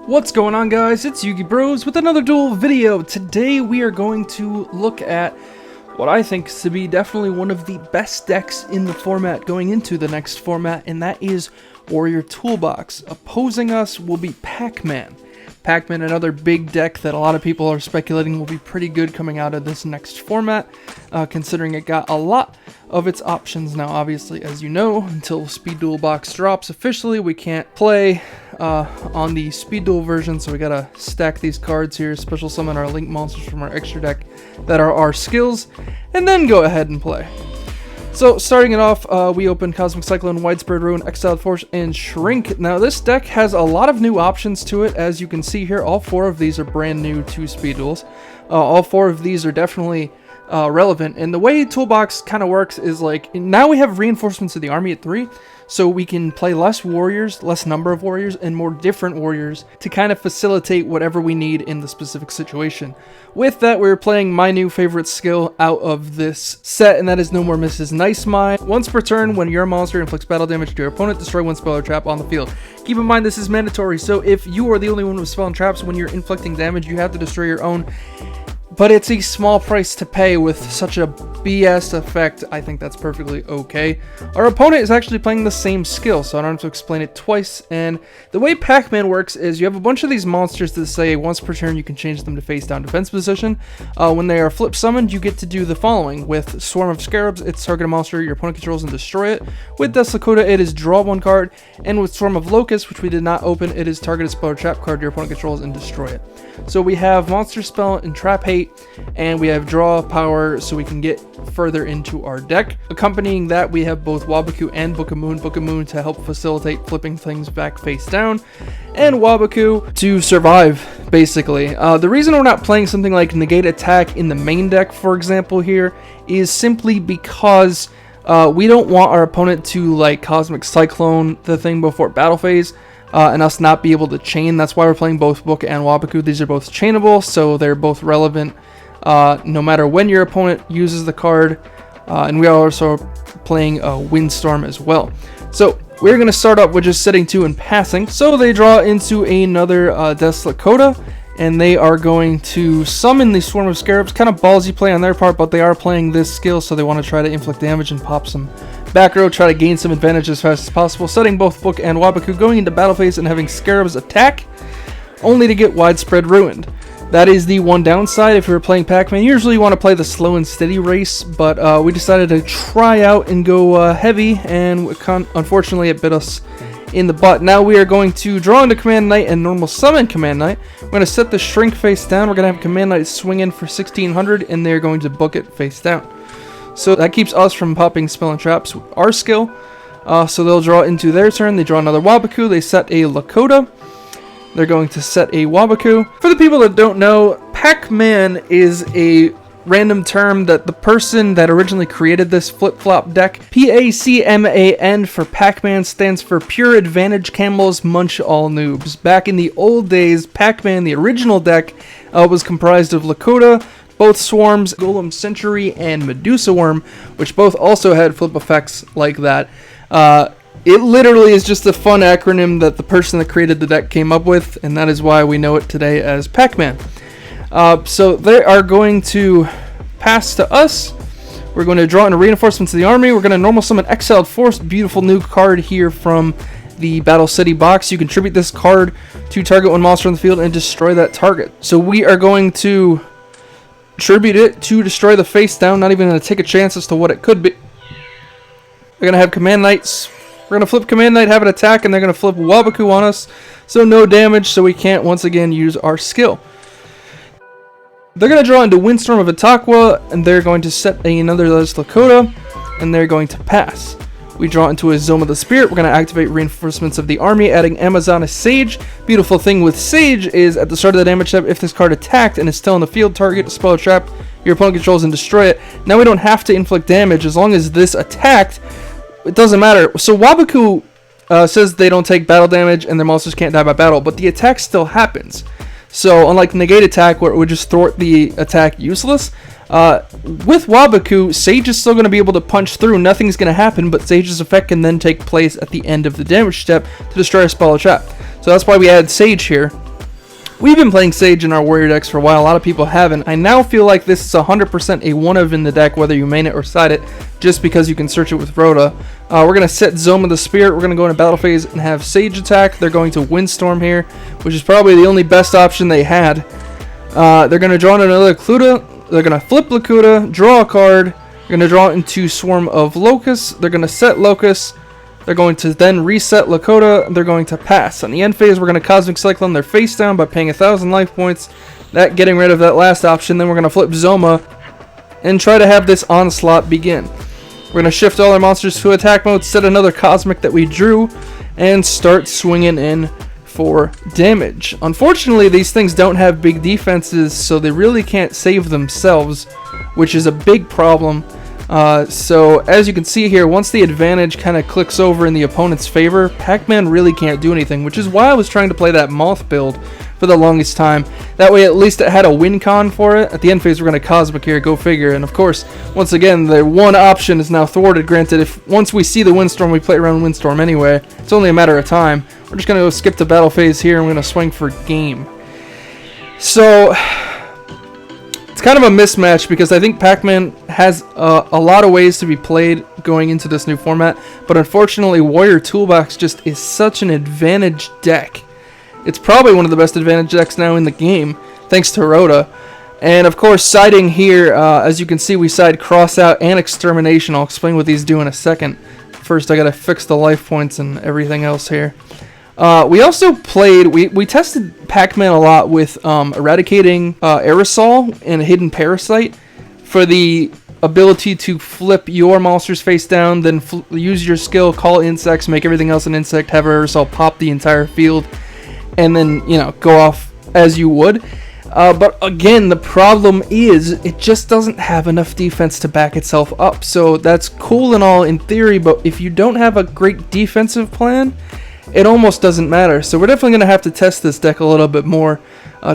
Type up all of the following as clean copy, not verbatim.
What's going on, guys? It's Yugi Bros with another Duel video. Today we are going to look at what I think to be definitely one of the best decks in the format going into the next format, and that is Warrior Toolbox. Opposing us will be PACMAN. PACMAN, another big deck that a lot of people are speculating will be pretty good coming out of this next format, considering it got a lot of its options. Now, obviously, as you know, until Speed Duel Box drops officially, we can't play on the Speed Duel version, so we gotta stack these cards here, special summon our Link monsters from our extra deck that are our skills, and then go ahead and play. So, starting it off, we open Cosmic Cyclone, Widespread Ruin, Exiled Force, and Shrink. Now, this deck has a lot of new options to it. As you can see here, all four of these are brand new to Speed Duels. All four of these are definitely relevant. And the way Toolbox kind of works is like, now we have reinforcements of the army at 3, so we can play less warriors, less number of warriors, and more different warriors to kind of facilitate whatever we need in the specific situation. With that, we're playing my new favorite skill out of this set, and that is No More Mrs. Nice Mind. Once per turn, when your monster inflicts battle damage to your opponent, destroy one spell or trap on the field. Keep in mind this is mandatory, so if you are the only one with spell and traps when you're inflicting damage, you have to destroy your own. But it's a small price to pay with such a BS effect. I think that's perfectly okay. Our opponent is actually playing the same skill, so I don't have to explain it twice. And the way PACMAN works is you have a bunch of these monsters that say once per turn you can change them to face down defense position. When they are flip summoned, you get to do the following. With Swarm of Scarabs, it's target a monster your opponent controls and destroy it. With Death Lakota, it is draw one card. And with Swarm of Locusts, which we did not open, it is target a spell or trap card your opponent controls and destroy it. So we have Monster Spell and Trap Hate, and we have Draw Power so we can get further into our deck. Accompanying that, we have both Waboku and Book of Moon to help facilitate flipping things back face down, and Waboku to survive, basically. The reason we're not playing something like Negate Attack in the main deck, for example, here, is simply because we don't want our opponent to like Cosmic Cyclone the thing before battle phase, and us not be able to chain. That's why we're playing both Book and Waboku. These are both chainable, so they're both relevant no matter when your opponent uses the card. And we are also playing Windstorm as well. So we're going to start up with just setting 2 and passing. So they draw into another Death Lakota, and they are going to summon the Swarm of Scarabs. Kind of ballsy play on their part, but they are playing this skill, so they want to try to inflict damage and pop some back row, try to gain some advantage as fast as possible, setting both Book and Waboku, going into battle phase and having Scarabs attack, only to get Widespread Ruined. That is the one downside if you're playing PACMAN. Usually you want to play the slow and steady race, but we decided to try out and go heavy, and unfortunately it bit us in the butt. Now we are going to draw into Command Knight and normal summon Command Knight. We're going to set the Shrink face down. We're going to have Command Knight swing in for 1600, and they're going to book it face down. So that keeps us from popping spell and traps with our skill. So they'll draw into their turn. They draw another Waboku. They set a Lakota. They're going to set a Waboku. For the people that don't know, PACMAN is a random term that the person that originally created this flip-flop deck, PACMAN for PACMAN, stands for Pure Advantage Camels Munch All Noobs. Back in the old days, PACMAN, the original deck, was comprised of Lakota, both Swarms, Golem Century, and Medusa Worm, which both also had flip effects like that. It literally is just a fun acronym that the person that created the deck came up with, and that is why we know it today as PACMAN. So they are going to pass to us. We're going to draw in a reinforcements of the army. We're going to normal summon Exiled Force, beautiful new card here from the Battle City box. You can tribute this card to target one monster on the field and destroy that target. So we are going to tribute it to destroy the face down, not even going to take a chance as to what it could be. We're going to have Command Knights. We're going to flip Command Knight, have an attack, and they're going to flip Waboku on us. So no damage, so we can't once again use our skill. They're going to draw into Windstorm of Itaqua, and they're going to set another Death Lakota, and they're going to pass. We draw into a Zone of the Spirit. We're going to activate reinforcements of the army, adding Amazoness Sage. Beautiful thing with Sage is at the start of the damage step, if this card attacked and is still in the field, target a spell or trap your opponent controls and destroy it. Now we don't have to inflict damage as long as this attacked. It doesn't matter. So Waboku says they don't take battle damage and their monsters can't die by battle, but the attack still happens. So unlike Negate Attack, where it would just thwart the attack useless, with Waboku, Sage is still going to be able to punch through. Nothing's going to happen, but Sage's effect can then take place at the end of the damage step to destroy a spell or trap. So that's why we add Sage here. We've been playing Sage in our warrior decks for a while. A lot of people haven't. I now feel like this is 100% a one of in the deck, whether you main it or side it, just because you can search it with ROTA. We're going to set Zoma the Spirit. We're going to go into battle phase and have Sage attack. They're going to Windstorm here, which is probably the only best option they had. They're going to draw in another Cluta. They're going to flip Lakuta, draw a card. They're going to draw into Swarm of Locusts. They're going to set Locust. They're going to then reset Lakota. They're going to pass. On the end phase, we're going to Cosmic Cyclone their face down by paying 1,000 life points. That getting rid of that last option. Then we're going to flip Zoma and try to have this onslaught begin. We're going to shift all our monsters to attack mode, set another Cosmic that we drew, and start swinging in for damage. Unfortunately, these things don't have big defenses, so they really can't save themselves, which is a big problem. So as you can see here, once the advantage kind of clicks over in the opponent's favor, PACMAN really can't do anything, which is why I was trying to play that Moth build for the longest time. That way at least it had a win con for it. At the end phase we're going to Cosmic here, go figure, and of course, once again, the one option is now thwarted. Granted, if once we see the Windstorm, we play around Windstorm anyway. It's only a matter of time. We're just going to go skip to battle phase here, and we're going to swing for game. So it's kind of a mismatch because I think PACMAN has a lot of ways to be played going into this new format, but unfortunately Warrior Toolbox just is such an advantage deck. It's probably one of the best advantage decks now in the game, thanks to ROTA. And of course, siding here, as you can see, we side Crossout and Extermination. I'll explain what these do in a second. First, I gotta fix the life points and everything else here. We also played, we tested PACMAN a lot with eradicating aerosol and hidden parasite for the ability to flip your monster's face down, then use your skill, call insects, make everything else an insect, have aerosol pop the entire field, and then, you know, go off as you would. But again, the problem is it just doesn't have enough defense to back itself up. So that's cool and all in theory, but if you don't have a great defensive plan, it almost doesn't matter. So we're definitely going to have to test this deck a little bit more.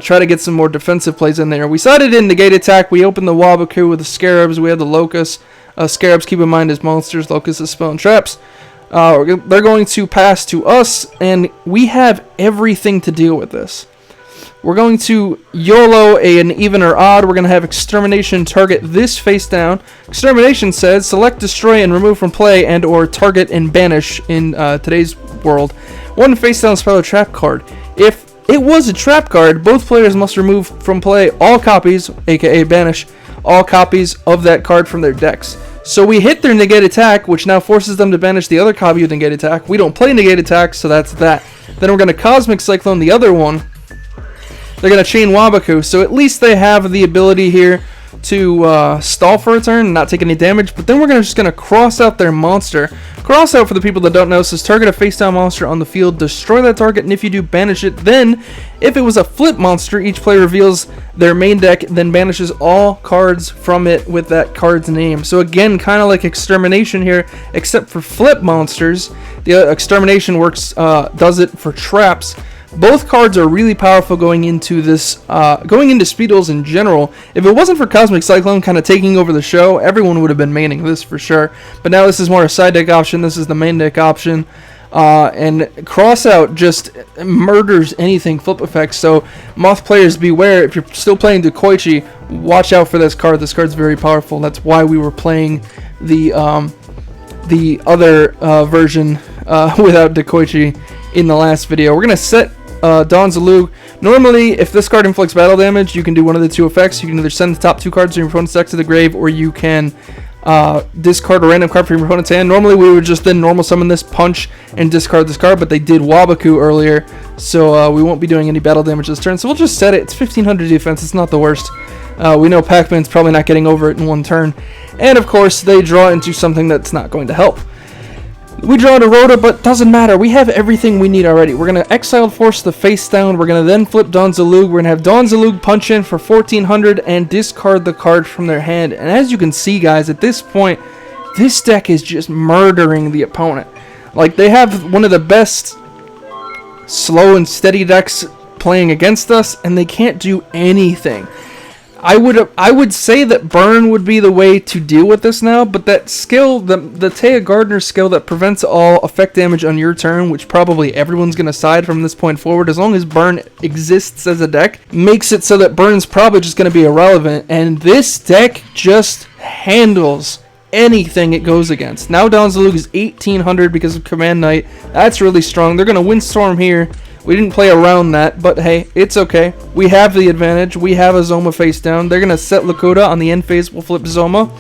Try to get some more defensive plays in there. We sided in Negate Attack. We opened the Wabaku with the Scarabs. We had the Locust. Scarabs, keep in mind, is monsters. Locust is spell and traps. They're going to pass to us, and we have everything to deal with this. We're going to YOLO an even or odd. We're going to have Extermination target this face down. Extermination says select, destroy, and remove from play and or target and banish in today's world one face down spell or trap card. If it was a trap card, both players must remove from play all copies, aka banish, all copies of that card from their decks. So we hit their Negate Attack, which now forces them to banish the other copy of Negate Attack. We don't play Negate Attack, so that's that. Then we're going to Cosmic Cyclone the other one. They're going to chain Wabaku, so at least they have the ability here to stall for a turn and not take any damage. But then we're just going to cross out their monster. Cross out, for the people that don't know, says target a face-down monster on the field, destroy that target, and if you do, banish it. Then, if it was a flip monster, each player reveals their main deck, then banishes all cards from it with that card's name. So again, kind of like Extermination here, except for flip monsters. The Extermination works, does it for traps. Both cards are really powerful going into this, going into Speed Duels in general. If it wasn't for Cosmic Cyclone kind of taking over the show, everyone would have been maining this for sure. But now this is more a side deck option. This is the main deck option. And Crossout just murders anything flip effects. So Moth players, beware. If you're still playing Dekoichi, watch out for this card. This card's very powerful. That's why we were playing the other version without Dekoichi in the last video. We're going to set Dawn Zalug. Normally, if this card inflicts battle damage, you can do one of the two effects. You can either send the top two cards of your opponent's deck to the grave, or you can discard a random card from your opponent's hand. Normally, we would just then normal summon this, punch, and discard this card, but they did Wabaku earlier, so we won't be doing any battle damage this turn. So we'll just set it. It's 1500 defense. It's not the worst. We know PACMAN's probably not getting over it in one turn. And, of course, they draw into something that's not going to help. We draw to ROTA, but doesn't matter. We have everything we need already. We're going to Exile Force the face down. We're going to then flip Dawn Zalug. We're going to have Dawn Zalug punch in for 1400 and discard the card from their hand. And as you can see, guys, at this point, this deck is just murdering the opponent. Like, they have one of the best slow and steady decks playing against us, and they can't do anything. I would say that burn would be the way to deal with this now, but that skill, the Taya Gardner skill that prevents all effect damage on your turn, which probably everyone's going to side from this point forward, as long as burn exists as a deck, makes it so that burn's probably just going to be irrelevant, and this deck just handles anything it goes against. Now Donzalug is 1800 because of Command Knight. That's really strong. They're going to Windstorm here. We didn't play around that, but hey, it's okay. We have the advantage. We have a Zoma face down. They're going to set Lakota on the end phase. We'll flip Zoma.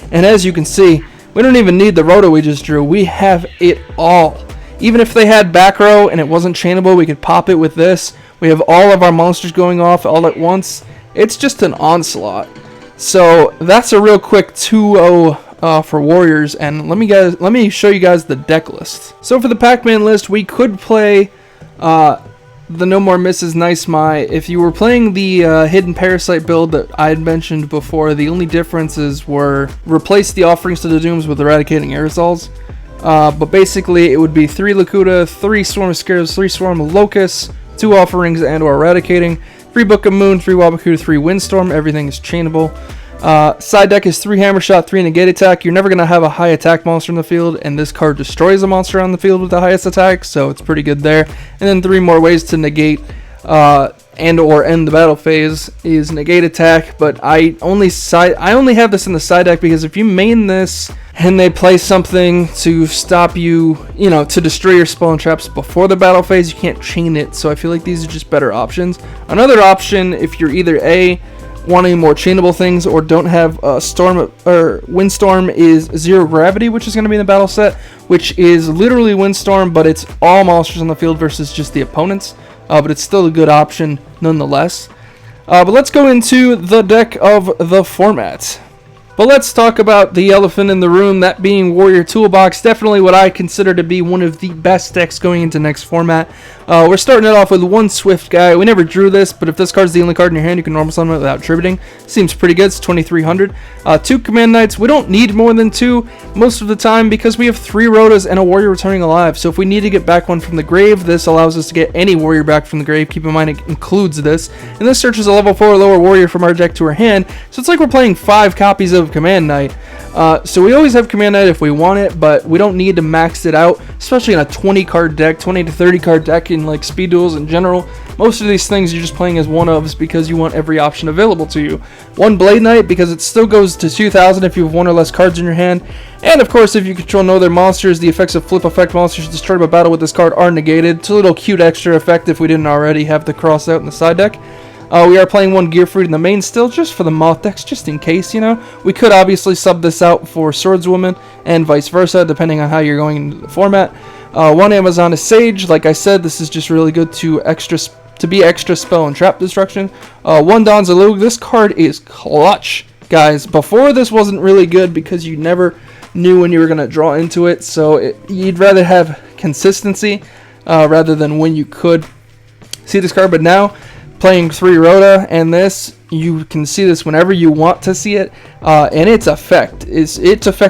And as you can see, we don't even need the Rota we just drew. We have it all. Even if they had back row and it wasn't chainable, we could pop it with this. We have all of our monsters going off all at once. It's just an onslaught. So that's a real quick 2-0 for Warriors. And let me show you guys the deck list. So for the PACMAN list, we could play the No More Misses Nice Mai. If you were playing the Hidden Parasite build that I had mentioned before, the only differences were replace the Offerings to the Dooms with Eradicating Aerosols. But basically it would be 3 Lakuta, 3 Swarm of Scarabs, 3 Swarm of Locusts, 2 Offerings and or Eradicating, 3 Book of Moon, 3 Wabakuta, 3 Windstorm. Everything is chainable. Side deck is 3 Hammer Shot, 3 Negate Attack. You're never going to have a high attack monster in the field, and this card destroys a monster on the field with the highest attack, so it's pretty good there. And then 3 more ways to negate and or end the battle phase is Negate Attack, but I only have this in the side deck because if you main this and they play something to stop you, to destroy your spell and traps before the battle phase, you can't chain it, so I feel like these are just better options. Another option, if you're either wanting more chainable things or don't have Storm or Windstorm, is Zero Gravity, which is going to be in the battle set, which is literally Windstorm, but it's all monsters on the field versus just the opponents. But it's still a good option nonetheless. But let's go into the deck of the format. But let's talk about the elephant in the room, that being Warrior Toolbox. Definitely what I consider to be one of the best decks going into next format. We're starting it off with 1 Swift guy. We never drew this, but if this card's the only card in your hand, you can normal summon it without attributing. Seems pretty good. It's 2300. 2 Command Knights. We don't need more than 2 most of the time because we have 3 Rotas and a Warrior returning alive. So if we need to get back one from the grave, this allows us to get any Warrior back from the grave. Keep in mind it includes this. And this searches a level 4 or lower Warrior from our deck to our hand. So it's like we're playing 5 copies of Command Knight. So we always have Command Knight if we want it, but we don't need to max it out, especially in a 20 card deck, 20 to 30 card deck in like speed duels in general. Most of these things you're just playing as one-ofs because you want every option available to you. 1 Blade Knight because it still goes to 2000 if you have 1 or less cards in your hand. And of course, if you control no other monsters, the effects of flip effect monsters destroyed by battle with this card are negated. It's a little cute extra effect if we didn't already have the cross out in the side deck. We are playing 1 Gearfruit in the main still, just for the moth decks, just in case, We could obviously sub this out for Swordswoman and vice versa, depending on how you're going into the format. 1 Amazon Sage. Like I said, this is just really good to be extra spell and trap destruction. 1 Donzalug. This card is clutch, guys. Before, this wasn't really good because you never knew when you were going to draw into it, so you'd rather have consistency rather than when you could see this card. But now, playing 3 Rota and this, you can see this whenever you want to see it, and its effect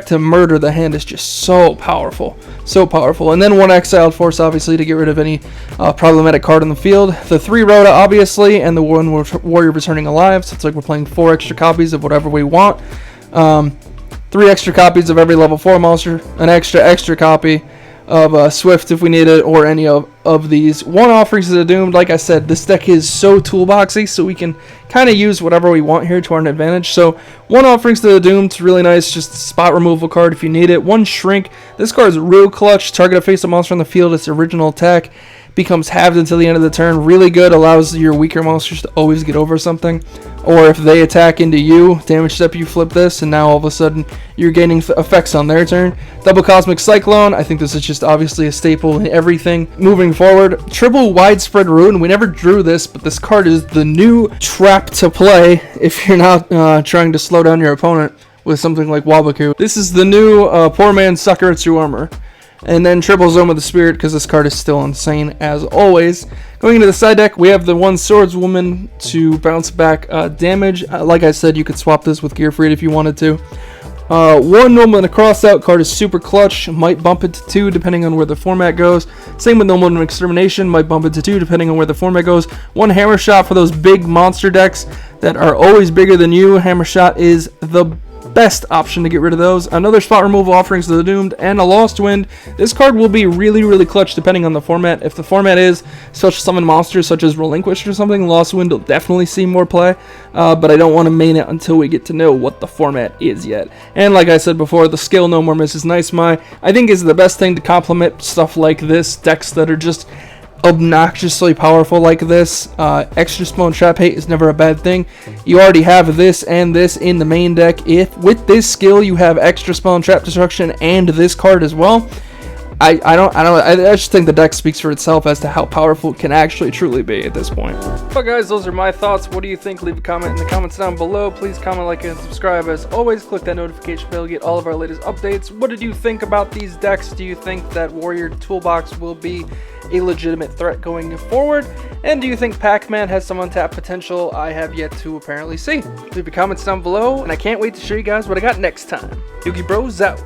to murder the hand is just so powerful, and then 1 Exiled Force, obviously, to get rid of any problematic card on the field. The 3 Rota, obviously, and the 1 Warrior returning alive, so it's like we're playing 4 extra copies of whatever we want. 3 extra copies of every level 4 monster, an extra copy of Swift if we need it, or any of these. 1 Offerings to the Doomed. Like I said, this deck is so toolboxy, so we can kind of use whatever we want here to our advantage. So 1 Offerings to the Doomed, really nice, just a spot removal card if you need it. 1 Shrink. This card is real clutch. Target a face-up monster on the field. Its original attack becomes halved until the end of the turn. Really good, allows your weaker monsters to always get over something. Or if they attack into you, damage step, you flip this, and now all of a sudden you're gaining effects on their turn. Double Cosmic Cyclone. I think this is just obviously a staple in everything moving forward. Triple Widespread Ruin. We never drew this, but this card is the new trap to play if you're not trying to slow down your opponent with something like Wabaku. This is the new Poor Man's Sucker at Your Armor. And then Triple Zoma the Spirit, because this card is still insane as always. Going into the side deck, we have the 1 Swordswoman to bounce back damage. Like I said, you could swap this with Gearfried if you wanted to. One normal and a cross-out card is super clutch, might bump into 2 depending on where the format goes. Same with normal and extermination, might bump into 2 depending on where the format goes. One hammer shot for those big monster decks that are always bigger than you. Hammer shot is the best option to get rid of those. Another spot removal, Offerings to the Doomed, and a Lost Wind. This card will be really clutch depending on the format. If the format is such summon monsters such as Relinquished or something, Lost Wind will definitely see more play, but I don't want to main it until we get to know what the format is yet. And like I said before, the skill No More Misses Nice My, I think is the best thing to complement stuff like this, decks that are just obnoxiously powerful like this. Extra Spell and Trap Hate is never a bad thing. You already have this and this in the main deck. If with this skill you have Extra Spell and Trap Destruction and this card as well, I just think the deck speaks for itself as to how powerful it can actually truly be at this point. But guys, those are my thoughts. What do you think? Leave a comment in the comments down below. Please comment, like, and subscribe. As always, click that notification bell to get all of our latest updates. What did you think about these decks? Do you think that Warrior Toolbox will be a legitimate threat going forward? And do you think PACMAN has some untapped potential I have yet to apparently see? Leave your comments down below, and I can't wait to show you guys what I got next time. Yugi Bros out.